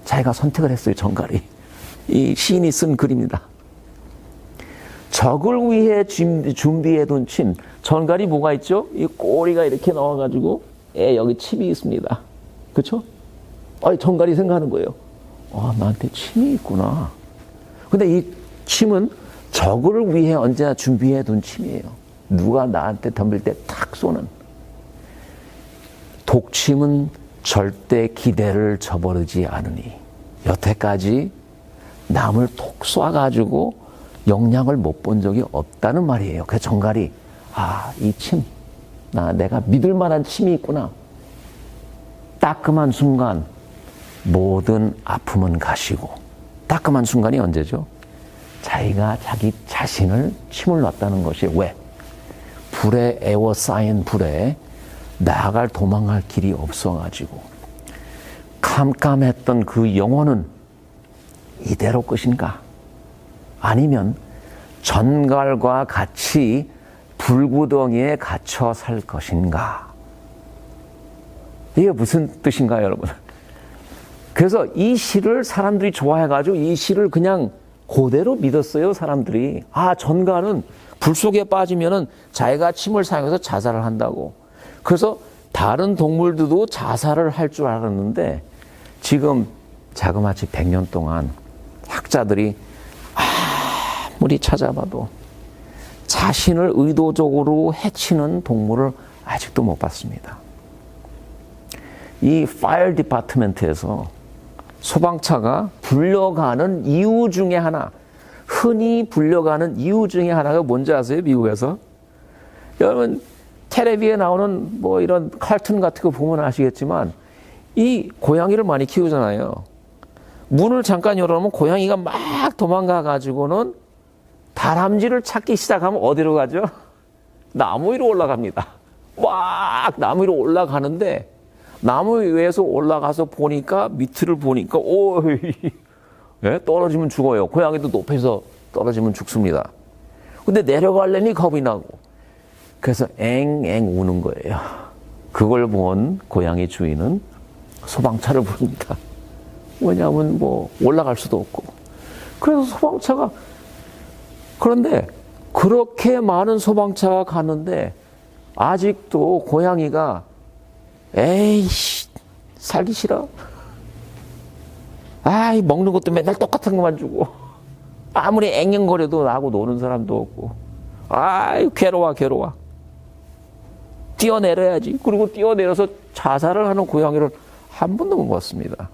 자기가 선택을 했어요, 전갈이. 이 시인이 쓴 글입니다. 적을 위해 준비해둔 침. 전갈이 뭐가 있죠? 이 꼬리가 이렇게 나와가지고 여기 침이 있습니다. 그렇죠? 전갈이 생각하는 거예요. 나한테 침이 있구나. 근데 이 침은 적을 위해 언제나 준비해둔 침이에요. 누가 나한테 덤빌 때 탁 쏘는. 독침은 절대 기대를 저버리지 않으니. 여태까지 남을 톡 쏴가지고 영향을 못 본 적이 없다는 말이에요. 그래서 전갈이 이 침, 내가 믿을 만한 침이 있구나. 따끔한 순간 모든 아픔은 가시고. 따끔한 순간이 언제죠? 자기가 자기 자신을 침을 놨다는 것이 왜? 불에 에워싸인 불에 나아갈 도망갈 길이 없어가지고 캄캄했던 그 영혼은 이대로 끝인가? 아니면 전갈과 같이 불구덩이에 갇혀 살 것인가? 이게 무슨 뜻인가요, 여러분? 그래서 이 시를 사람들이 좋아해가지고 이 시를 그냥 그대로 믿었어요, 사람들이. 전갈은 불 속에 빠지면은 자기가 침을 사용해서 자살을 한다고. 그래서 다른 동물들도 자살을 할 줄 알았는데 지금 자그마치 100년 동안 학자들이 아무리 찾아봐도 자신을 의도적으로 해치는 동물을 아직도 못 봤습니다. 이 파이어 디파트먼트에서 소방차가 불려가는 이유 중에 하나, 흔히 불려가는 이유 중에 하나가 뭔지 아세요? 미국에서? 여러분 텔레비에 나오는 뭐 이런 칼툰 같은 거 보면 아시겠지만 이 고양이를 많이 키우잖아요. 문을 잠깐 열어놓으면 고양이가 막 도망가 가지고는 다람쥐를 찾기 시작하면 어디로 가죠? 나무 위로 올라갑니다. 막 나무 위로 올라가는데 나무 위에서 올라가서 보니까 밑을 보니까 떨어지면 죽어요. 고양이도 높이서 떨어지면 죽습니다. 근데 내려가려니 겁이 나고 그래서 앵앵 우는 거예요. 그걸 본 고양이 주인은 소방차를 부릅니다. 왜냐하면 뭐 올라갈 수도 없고. 그래서 소방차가, 그런데 그렇게 많은 소방차가 가는데 아직도 고양이가 에이씨 살기 싫어. 먹는 것도 맨날 똑같은 것만 주고 아무리 앵앵거려도 나하고 노는 사람도 없고 괴로워. 뛰어내려야지. 그리고 뛰어내려서 자살을 하는 고양이를 한 번도 못 봤습니다.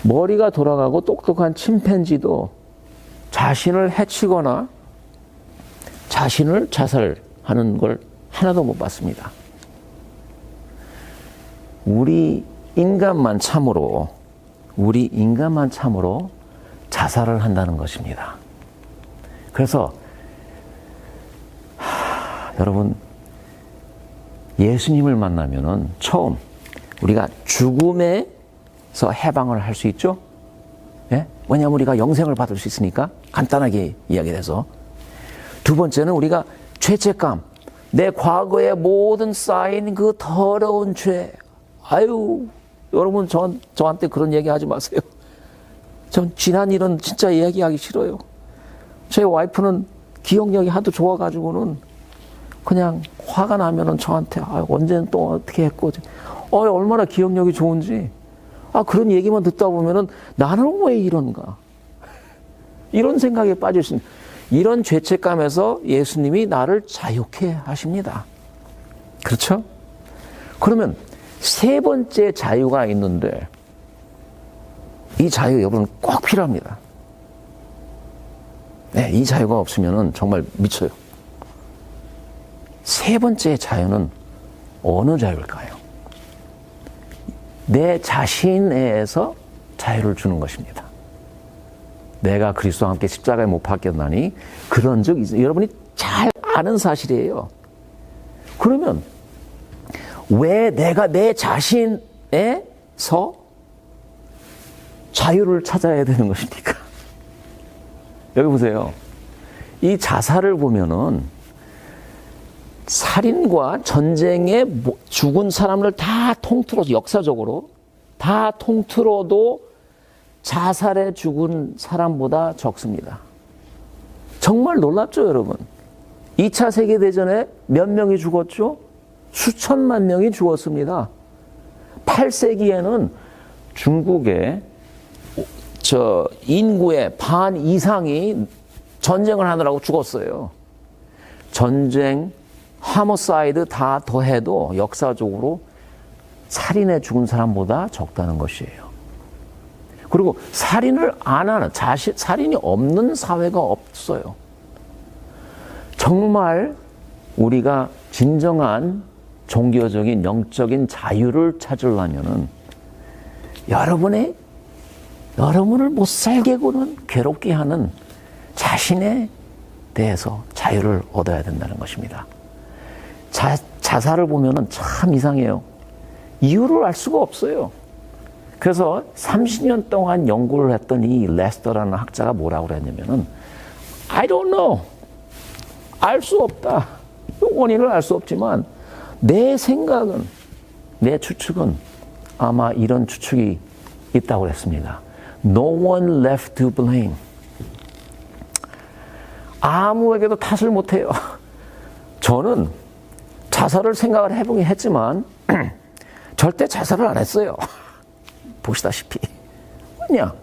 머리가 돌아가고 똑똑한 침팬지도 자신을 해치거나 자신을 자살하는 걸 하나도 못 봤습니다. 우리 인간만 참으로 자살을 한다는 것입니다. 그래서 여러분, 예수님을 만나면은 처음 우리가 죽음에서 해방을 할 수 있죠? 예? 왜냐하면 우리가 영생을 받을 수 있으니까, 간단하게 이야기해서. 두 번째는 우리가 죄책감, 내 과거에 모든 쌓인 그 더러운 죄. 아유, 여러분 저한테 그런 얘기 하지 마세요. 전 지난 일은 진짜 이야기하기 싫어요. 제 와이프는 기억력이 하도 좋아가지고는 그냥 화가 나면은 저한테 언제는 또 어떻게 했고, 얼마나 기억력이 좋은지, 그런 얘기만 듣다 보면은 나는 왜 이런가, 이런 생각에 빠질 수 있는, 이런 죄책감에서 예수님이 나를 자유케 하십니다. 그렇죠? 그러면 세 번째 자유가 있는데, 이 자유 여러분 꼭 필요합니다. 네, 이 자유가 없으면은 정말 미쳐요. 세 번째 자유는 어느 자유일까요? 내 자신에서 자유를 주는 것입니다. 내가 그리스도와 함께 십자가에 못 박혔나니 그런 적 있어요. 여러분이 잘 아는 사실이에요. 그러면 왜 내가 내 자신에서 자유를 찾아야 되는 것입니까? 여기 보세요. 이 자살을 보면은 살인과 전쟁에 죽은 사람을 다 통틀어서, 역사적으로 다 통틀어도 자살에 죽은 사람보다 적습니다. 정말 놀랍죠, 여러분? 2차 세계대전에 몇 명이 죽었죠? 수천만 명이 죽었습니다. 8세기에는 중국의 인구의 반 이상이 전쟁을 하느라고 죽었어요. 전쟁, 하머사이드 다 더해도 역사적으로 살인에 죽은 사람보다 적다는 것이에요. 그리고 살인을 안 하는, 살인이 없는 사회가 없어요. 정말 우리가 진정한 종교적인 영적인 자유를 찾으려면은 여러분을 못 살게 구는, 괴롭게 하는 자신에 대해서 자유를 얻어야 된다는 것입니다. 자살을 보면은 참 이상해요. 이유를 알 수가 없어요. 그래서 30년 동안 연구를 했던 이 레스터라는 학자가 뭐라고 그랬냐면은, I don't know. 알 수 없다. 원인을 알 수 없지만 내 생각은, 내 추측은 아마 이런 추측이 있다고 그랬습니다. No one left to blame. 아무에게도 탓을 못해요. 저는 자살을 생각을 해보긴 했지만 절대 자살을 안 했어요. 보시다시피. 왜냐?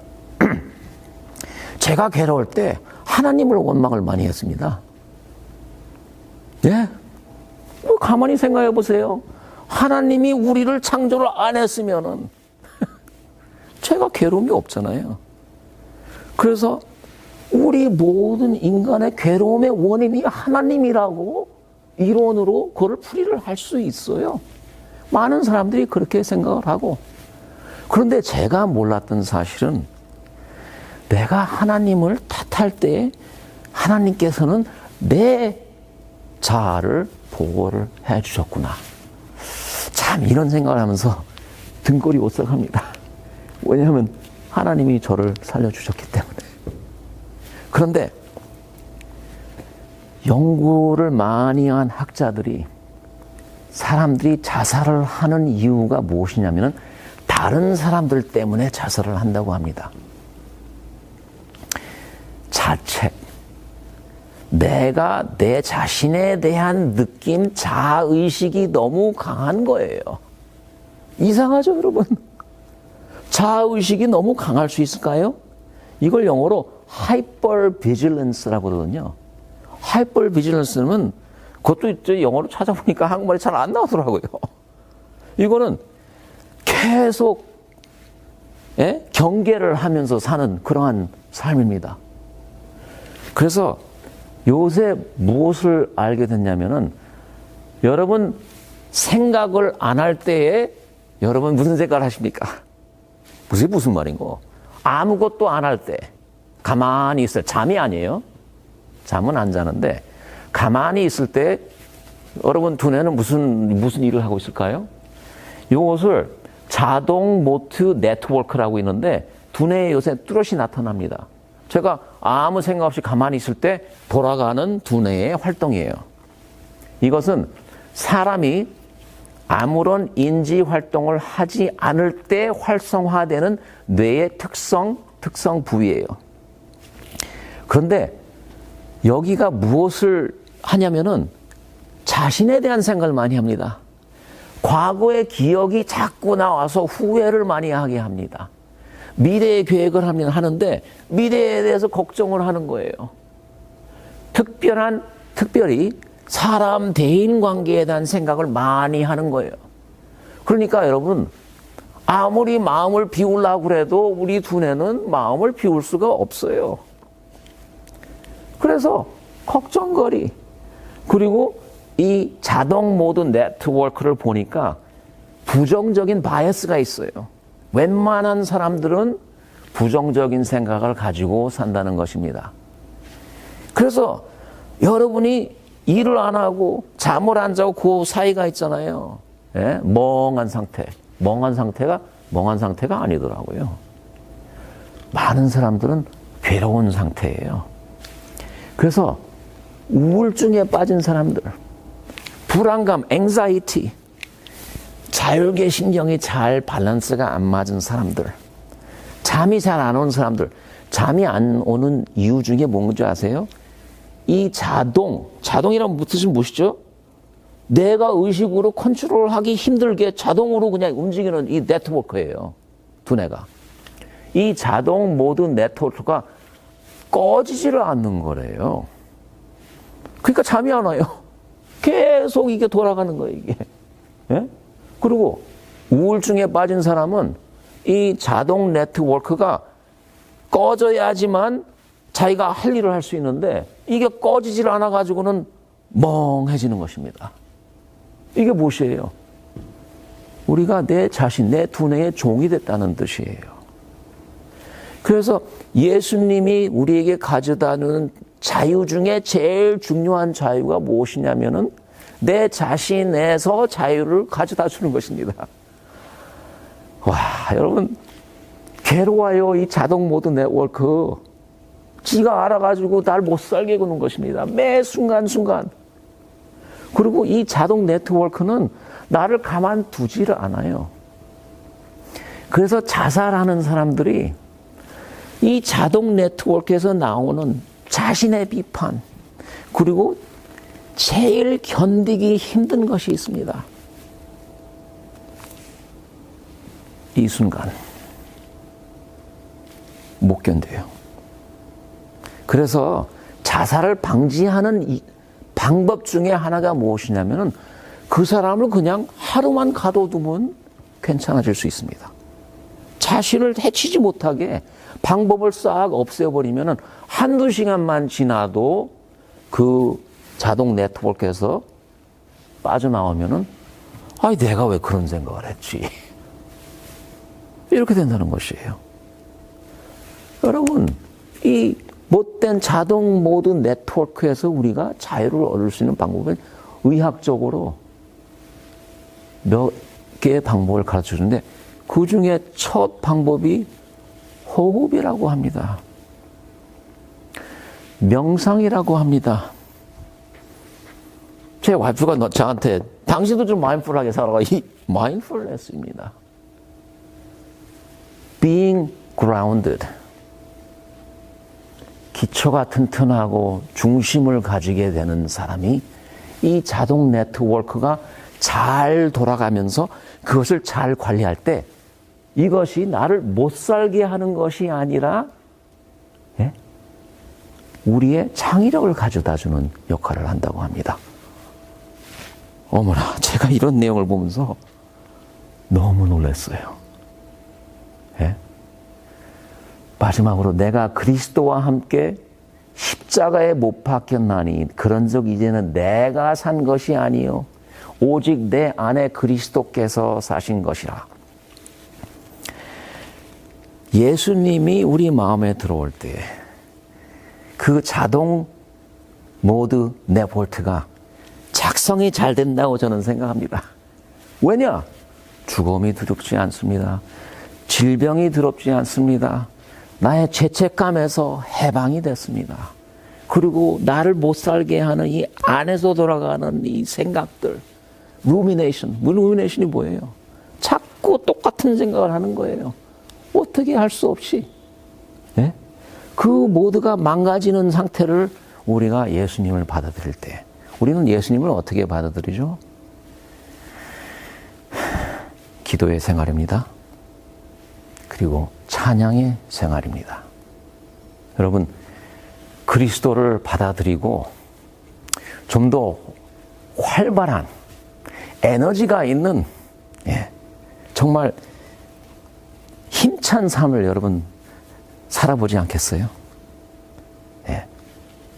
제가 괴로울 때 하나님을 원망을 많이 했습니다. 예? 가만히 생각해 보세요. 하나님이 우리를 창조를 안 했으면은 제가 괴로움이 없잖아요. 그래서 우리 모든 인간의 괴로움의 원인이 하나님이라고 이론으로 그걸 풀이를 할 수 있어요. 많은 사람들이 그렇게 생각을 하고, 그런데 제가 몰랐던 사실은 내가 하나님을 탓할 때 하나님께서는 내 자아를 보호를 해 주셨구나. 참 이런 생각을 하면서 등골이 오싹합니다. 왜냐하면 하나님이 저를 살려주셨기 때문에. 그런데 연구를 많이 한 학자들이, 사람들이 자살을 하는 이유가 무엇이냐면 다른 사람들 때문에 자살을 한다고 합니다. 자책, 내가 내 자신에 대한 느낌, 자아의식이 너무 강한 거예요. 이상하죠, 여러분? 자아의식이 너무 강할 수 있을까요? 이걸 영어로 hypervigilance라고 그러거든요. hypervigilance는 그것도 이제 영어로 찾아보니까 한국말이 잘 안 나오더라고요. 이거는 계속 경계를 하면서 사는 그러한 삶입니다. 그래서 요새 무엇을 알게 됐냐면은 여러분 생각을 안 할 때에 여러분 무슨 생각을 하십니까? 무슨 말인고? 아무것도 안 할 때 가만히 있어요. 잠이 아니에요. 잠은 안 자는데 가만히 있을 때 여러분 두뇌는 무슨 일을 하고 있을까요? 이것을 자동 모드 네트워크라고 있는데 두뇌에 요새 뚜렷이 나타납니다. 제가 아무 생각 없이 가만히 있을 때 돌아가는 두뇌의 활동이에요. 이것은 사람이 아무런 인지 활동을 하지 않을 때 활성화되는 뇌의 특성 부위예요. 그런데 여기가 무엇을 하냐면은 자신에 대한 생각을 많이 합니다. 과거의 기억이 자꾸 나와서 후회를 많이 하게 합니다. 미래의 계획을 하는데 미래에 대해서 걱정을 하는 거예요. 특별히 사람 대인 관계에 대한 생각을 많이 하는 거예요. 그러니까 여러분 아무리 마음을 비우려고 그래도 우리 두뇌는 마음을 비울 수가 없어요. 그래서 걱정거리. 그리고 이 자동 모드 네트워크를 보니까 부정적인 바이어스가 있어요. 웬만한 사람들은 부정적인 생각을 가지고 산다는 것입니다. 그래서 여러분이 일을 안 하고 잠을 안 자고 그 사이가 있잖아요. 멍한 상태. 멍한 상태가 아니더라고요. 많은 사람들은 괴로운 상태예요. 그래서 우울증에 빠진 사람들, 불안감, anxiety, 자율계 신경이 잘 밸런스가 안 맞은 사람들, 잠이 잘 안 오는 사람들, 잠이 안 오는 이유 중에 뭔지 아세요? 이 자동이란 뜻은 무엇이죠? 내가 의식으로 컨트롤하기 힘들게 자동으로 그냥 움직이는 이 네트워크예요. 두뇌가. 이 자동 모드 네트워크가 꺼지지를 않는 거래요. 그러니까 잠이 안 와요. 계속 이게 돌아가는 거예요, 이게. 예? 그리고 우울증에 빠진 사람은 이 자동 네트워크가 꺼져야지만 자기가 할 일을 할 수 있는데 이게 꺼지질 않아가지고는 멍해지는 것입니다. 이게 무엇이에요? 우리가 내 자신, 내 두뇌의 종이 됐다는 뜻이에요. 그래서 예수님이 우리에게 가져다는 자유 중에 제일 중요한 자유가 무엇이냐면은 내 자신에서 자유를 가져다 주는 것입니다. 와, 여러분 괴로워요. 이 자동 모드 네트워크. 지가 알아가지고 날 못 살게 구는 것입니다. 매 순간순간. 그리고 이 자동 네트워크는 나를 가만두지를 않아요. 그래서 자살하는 사람들이 이 자동 네트워크에서 나오는 자신의 비판, 그리고 제일 견디기 힘든 것이 있습니다. 이 순간 못 견뎌요. 그래서 자살을 방지하는 이 방법 중에 하나가 무엇이냐면은 그 사람을 그냥 하루만 가둬두면 괜찮아질 수 있습니다. 자신을 해치지 못하게 방법을 싹 없애버리면은 한두 시간만 지나도 그 자동 네트워크에서 빠져나오면은 아이, 내가 왜 그런 생각을 했지? 이렇게 된다는 것이에요. 여러분, 이 못된 자동 모드 네트워크에서 우리가 자유를 얻을 수 있는 방법은 의학적으로 몇 개의 방법을 가르쳐 주는데 그 중에 첫 방법이 호흡이라고 합니다. 명상이라고 합니다. 제 와이프가 저한테 당신도 좀 마인드풀하게 살아가. 이 마인드풀니스입니다. Being grounded. 기초가 튼튼하고 중심을 가지게 되는 사람이 이 자동 네트워크가 잘 돌아가면서 그것을 잘 관리할 때 이것이 나를 못 살게 하는 것이 아니라 우리의 창의력을 가져다 주는 역할을 한다고 합니다. 어머나, 제가 이런 내용을 보면서 너무 놀랐어요. 예? 마지막으로 내가 그리스도와 함께 십자가에 못 박혔나니 그런즉 이제는 내가 산 것이 아니요 오직 내 안에 그리스도께서 사신 것이라. 예수님이 우리 마음에 들어올 때 그 자동 모드 네볼트가 작성이 잘 된다고 저는 생각합니다. 왜냐? 죽음이 두렵지 않습니다. 질병이 두렵지 않습니다. 나의 죄책감에서 해방이 됐습니다. 그리고 나를 못 살게 하는 이 안에서 돌아가는 이 생각들, 루미네이션이 뭐예요? 자꾸 똑같은 생각을 하는 거예요. 어떻게 할 수 없이. 네? 그 모두가 망가지는 상태를 우리가 예수님을 받아들일 때, 우리는 예수님을 어떻게 받아들이죠? 기도의 생활입니다. 그리고 찬양의 생활입니다. 여러분, 그리스도를 받아들이고 좀 더 활발한 에너지가 있는 정말 힘찬 삶을 여러분 살아보지 않겠어요?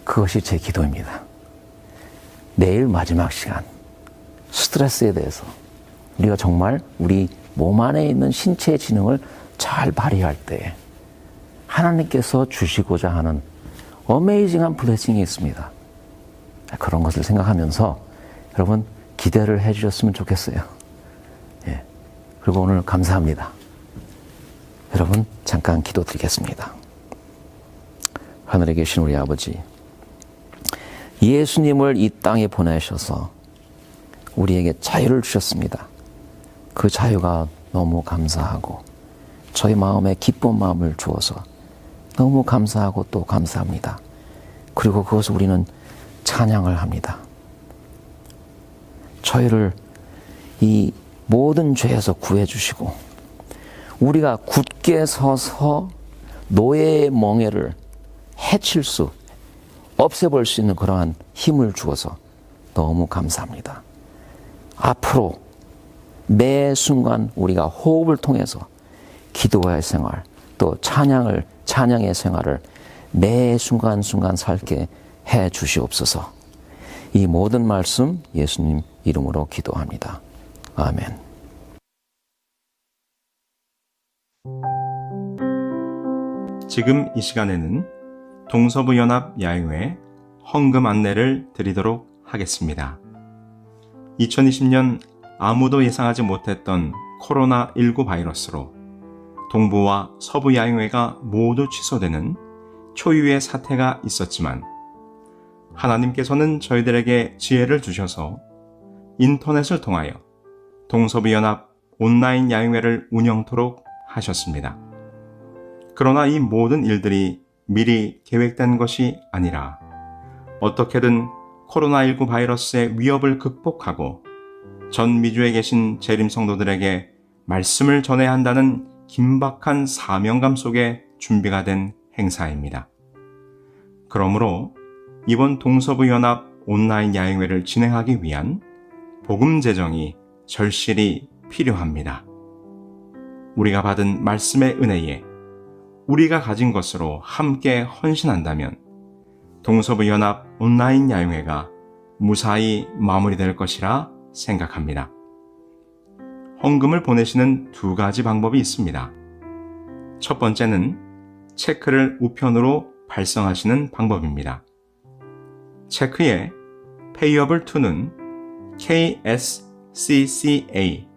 그것이 제 기도입니다. 내일 마지막 시간, 스트레스에 대해서 우리가 정말 우리 몸 안에 있는 신체의 지능을 잘 발휘할 때 하나님께서 주시고자 하는 어메이징한 블레싱이 있습니다. 그런 것을 생각하면서 여러분 기대를 해 주셨으면 좋겠어요. 그리고 오늘 감사합니다. 여러분 잠깐 기도드리겠습니다. 하늘에 계신 우리 아버지, 예수님을 이 땅에 보내셔서 우리에게 자유를 주셨습니다. 그 자유가 너무 감사하고 저희 마음에 기쁜 마음을 주어서 너무 감사하고 또 감사합니다. 그리고 그것을 우리는 찬양을 합니다. 저희를 이 모든 죄에서 구해주시고 우리가 굳게 서서 노예의 멍에를 해칠 수, 없애볼 수 있는 그러한 힘을 주어서 너무 감사합니다. 앞으로 매 순간 우리가 호흡을 통해서 기도의 생활, 또 찬양의 생활을 매 순간순간 살게 해 주시옵소서. 이 모든 말씀 예수님 이름으로 기도합니다. 아멘. 지금 이 시간에는 동서부연합 야유회 헌금 안내를 드리도록 하겠습니다. 2020년 아무도 예상하지 못했던 코로나19 바이러스로 동부와 서부 야유회가 모두 취소되는 초유의 사태가 있었지만 하나님께서는 저희들에게 지혜를 주셔서 인터넷을 통하여 동서부연합 온라인 야유회를 운영토록 하셨습니다. 그러나 이 모든 일들이 미리 계획된 것이 아니라 어떻게든 코로나19 바이러스의 위협을 극복하고 전 미주에 계신 재림 성도들에게 말씀을 전해야 한다는 긴박한 사명감 속에 준비가 된 행사입니다. 그러므로 이번 동서부연합 온라인 야유회를 진행하기 위한 복음 재정이 절실히 필요합니다. 우리가 받은 말씀의 은혜에 우리가 가진 것으로 함께 헌신한다면 동서부연합 온라인 야유회가 무사히 마무리될 것이라 생각합니다. 헌금을 보내시는 두 가지 방법이 있습니다. 첫 번째는 체크를 우편으로 발송하시는 방법입니다. 체크에 페이어블 투는 KSCCA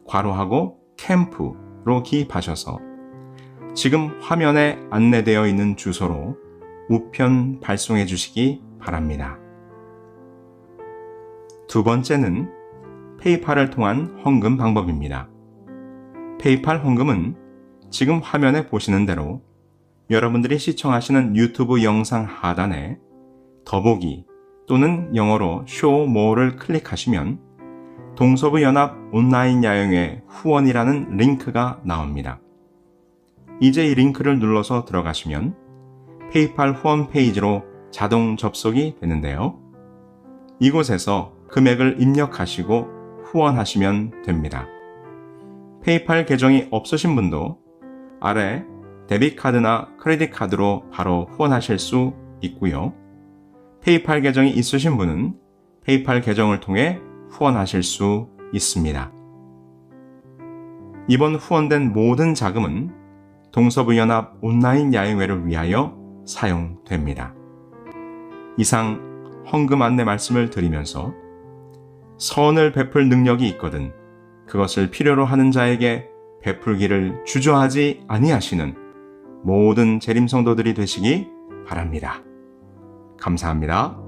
괄호하고 캠프로 기입하셔서 지금 화면에 안내되어 있는 주소로 우편 발송해 주시기 바랍니다. 두 번째는 페이팔을 통한 헌금 방법입니다. 페이팔 헌금은 지금 화면에 보시는 대로 여러분들이 시청하시는 유튜브 영상 하단에 더보기 또는 영어로 Show More를 클릭하시면 동서부연합 온라인 야영회 후원이라는 링크가 나옵니다. 이제 이 링크를 눌러서 들어가시면 페이팔 후원 페이지로 자동 접속이 되는데요. 이곳에서 금액을 입력하시고 후원하시면 됩니다. 페이팔 계정이 없으신 분도 아래 데비트카드나 크레딧 카드로 바로 후원하실 수 있고요. 페이팔 계정이 있으신 분은 페이팔 계정을 통해 후원하실 수 있습니다. 이번 후원된 모든 자금은 동서부연합 온라인 야영회를 위하여 사용됩니다. 이상 헌금 안내 말씀을 드리면서 선을 베풀 능력이 있거든 그것을 필요로 하는 자에게 베풀기를 주저하지 아니하시는 모든 재림 성도들이 되시기 바랍니다. 감사합니다.